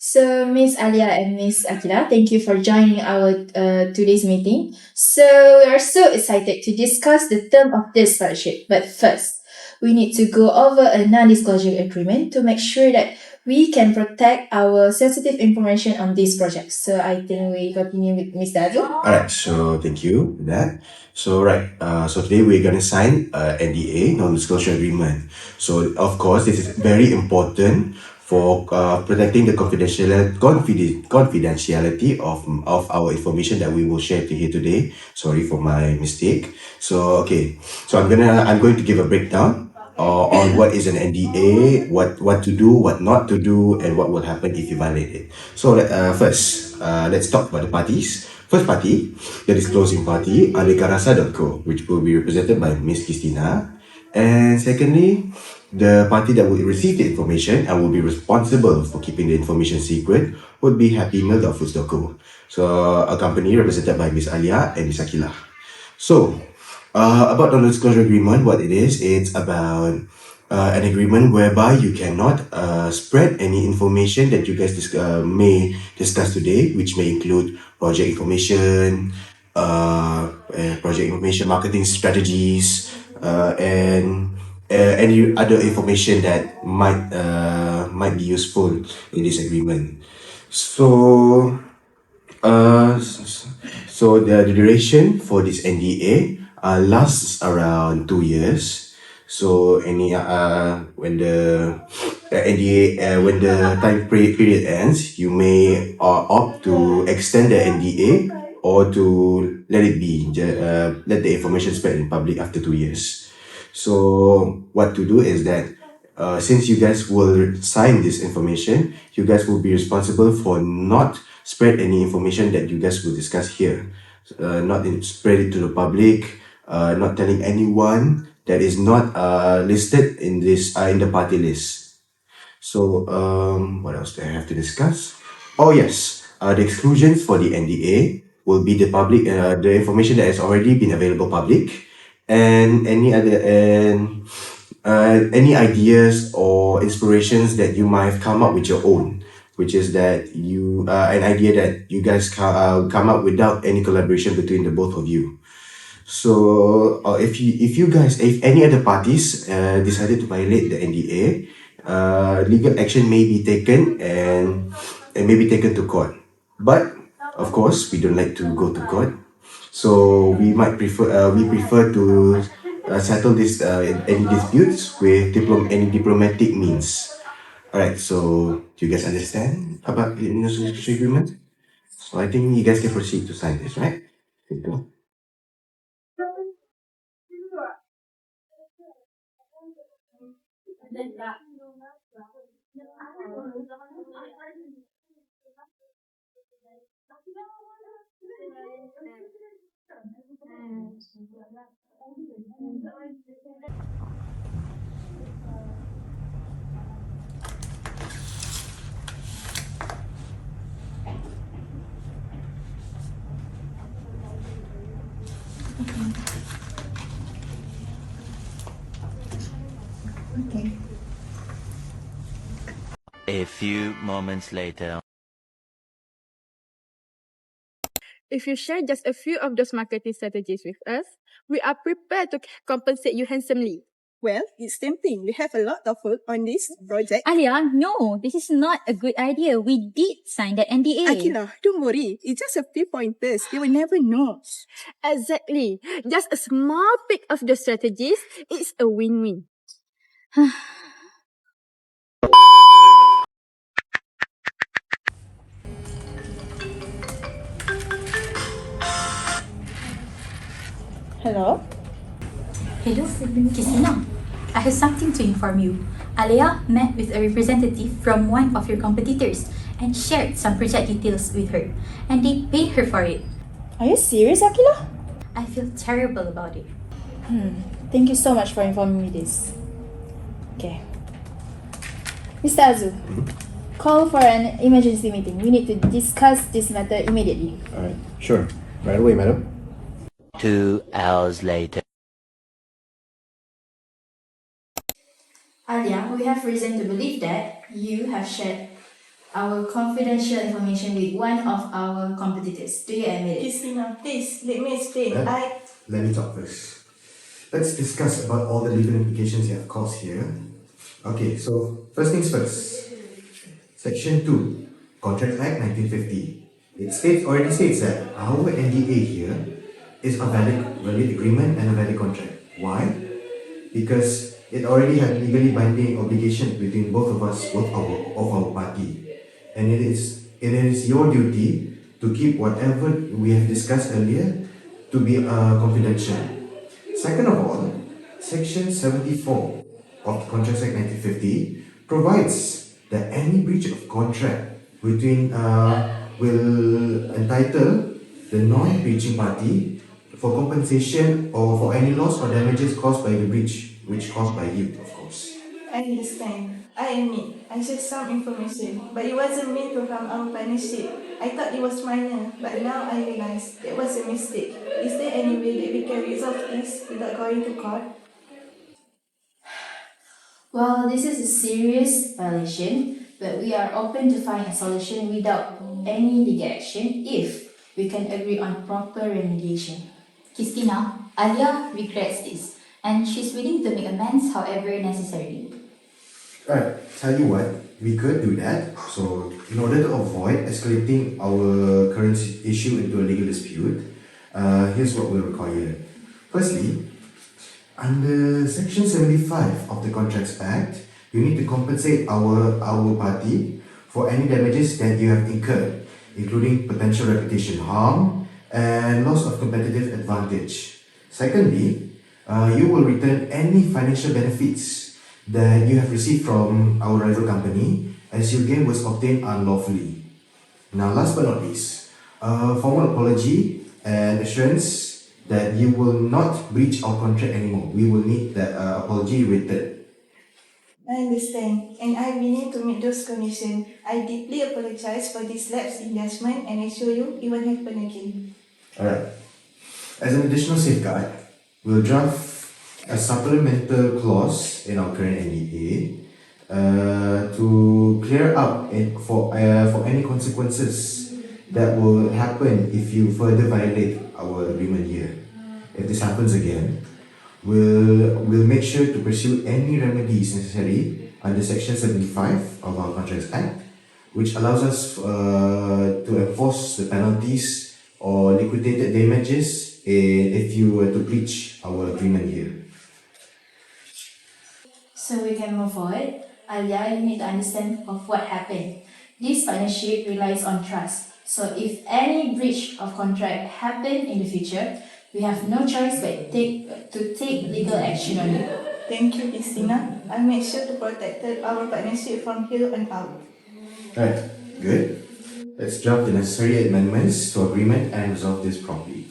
So, Miss Aleya and Miss Aqilah, thank you for joining our today's meeting. So, we are so excited to discuss the term of this partnership. But first, we need to go over a non-disclosure agreement to make sure that we can protect our sensitive information on this project. So, I think we continue with Mr. Azul. Alright, so thank you for that. So today we're gonna sign NDA, non-disclosure agreement. So of course, this is very important for protecting the confidentiality of our information that we will share to here today. Sorry for my mistake. So I'm going to give a breakdown on what is an NDA, what to do, what not to do, and what will happen if you violate it. So first, let's talk about the parties. First party, the disclosing party, Alekarasa.co, which will be represented by Miss Qistiena. And secondly, the party that will receive the information and will be responsible for keeping the information secret would be happymeal.foods.co. So a company represented by Miss Aleya and Miss Aqilah. So, about the non-disclosure agreement, what it is, it's about an agreement whereby you cannot spread any information that you guys may discuss today, which may include project information, marketing strategies, and any other information that might be useful in this agreement. So, uh, s- so the duration for this NDA lasts around 2 years. So when the NDA when the period ends, you may opt to extend the NDA or to let it be, let the information spread in public after 2 years. So what to do is that since you guys will sign this information, you guys will be responsible for not spread any information that you guys will discuss here. Spread it to the public, not telling anyone that is not listed in the party list. So what else do I have to discuss? Oh yes, the exclusions for the NDA will be the information that has already been available public, and any ideas or inspirations that you might have come up with your own, which is that an idea that you guys come up without any collaboration between the both of you. So if any other parties decided to violate the NDA, legal action may be taken and may be taken to court. But of course, we don't like to go to court, so we prefer to settle any disputes with any diplomatic means. Alright, so do you guys understand about the negotiation agreement? So I think you guys can proceed to sign this, right? Thank you. A few moments later. If you share just a few of those marketing strategies with us, we are prepared to compensate you handsomely. Well, it's tempting. We have a lot of work on this project. Aleya, no, this is not a good idea. We did sign that NDA. Aqilah, don't worry. It's just a few pointers. You will never know. Exactly. Just a small pick of the strategies, it's a win-win. Hello? Hello, Qistiena. I have something to inform you. Aleya met with a representative from one of your competitors and shared some project details with her, and they paid her for it. Are you serious, Aqilah? I feel terrible about it. Thank you so much for informing me this. Okay. Mr. Azu, call for an emergency meeting. We need to discuss this matter immediately. Alright, sure. Right away, madam. 2 hours later. Aleya, we have reason to believe that you have shared our confidential information with one of our competitors. Do you admit it? Qistiena, please, let me explain. Let me talk first. Let's discuss about all the legal implications you have caused here. Okay, so first things first. Section 2, Contract Act 1950. Already states that our NDA here is a valid agreement and a valid contract. Why? Because it already has legally binding obligations between both of us, of our party. And it is your duty to keep whatever we have discussed earlier to be confidential. Second of all, Section 74 of the Contract Act 1950 provides that any breach of contract will entitle the non-breaching party for compensation or for any loss or damages caused by the breach, which caused by you, of course. I understand. I admit, I shared some information, but it wasn't meant to harm our partnership. I thought it was minor, but now I realize that was a mistake. Is there any way that we can resolve this without going to court? Well, this is a serious violation, but we are open to find a solution without any legal action if we can agree on proper remediation. Qistiena, Aleya regrets this, and she's willing to make amends however necessary. Right, tell you what, we could do that. So, in order to avoid escalating our current issue into a legal dispute, here's what we'll require. Firstly, under Section 75 of the Contracts Act, you need to compensate our party for any damages that you have incurred, including potential reputation harm and loss of competitive advantage. Secondly, you will return any financial benefits that you have received from our rival company as your gain was obtained unlawfully. Now, last but not least, a formal apology and assurance that you will not breach our contract anymore. We will need that apology written. I understand, and I willing to meet those conditions. I deeply apologize for this lapse in judgment, and I assure you it won't happen again. Alright. As an additional safeguard, we'll draft a supplemental clause in our current NDA to clear up for any consequences that will happen if you further violate our agreement here. If this happens again, we'll make sure to pursue any remedies necessary under Section 75 of our Contracts Act, which allows us to enforce the penalties or liquidated damages if you were to breach our agreement here. So we can move forward. Aleya, you need to understand of what happened. This partnership relies on trust. So if any breach of contract happen in the future, we have no choice but to take legal action on you. Thank you, Qistiena. I'll make sure to protect our partnership from here on out. Right, good. Let's draft the necessary amendments to agreement and resolve this properly.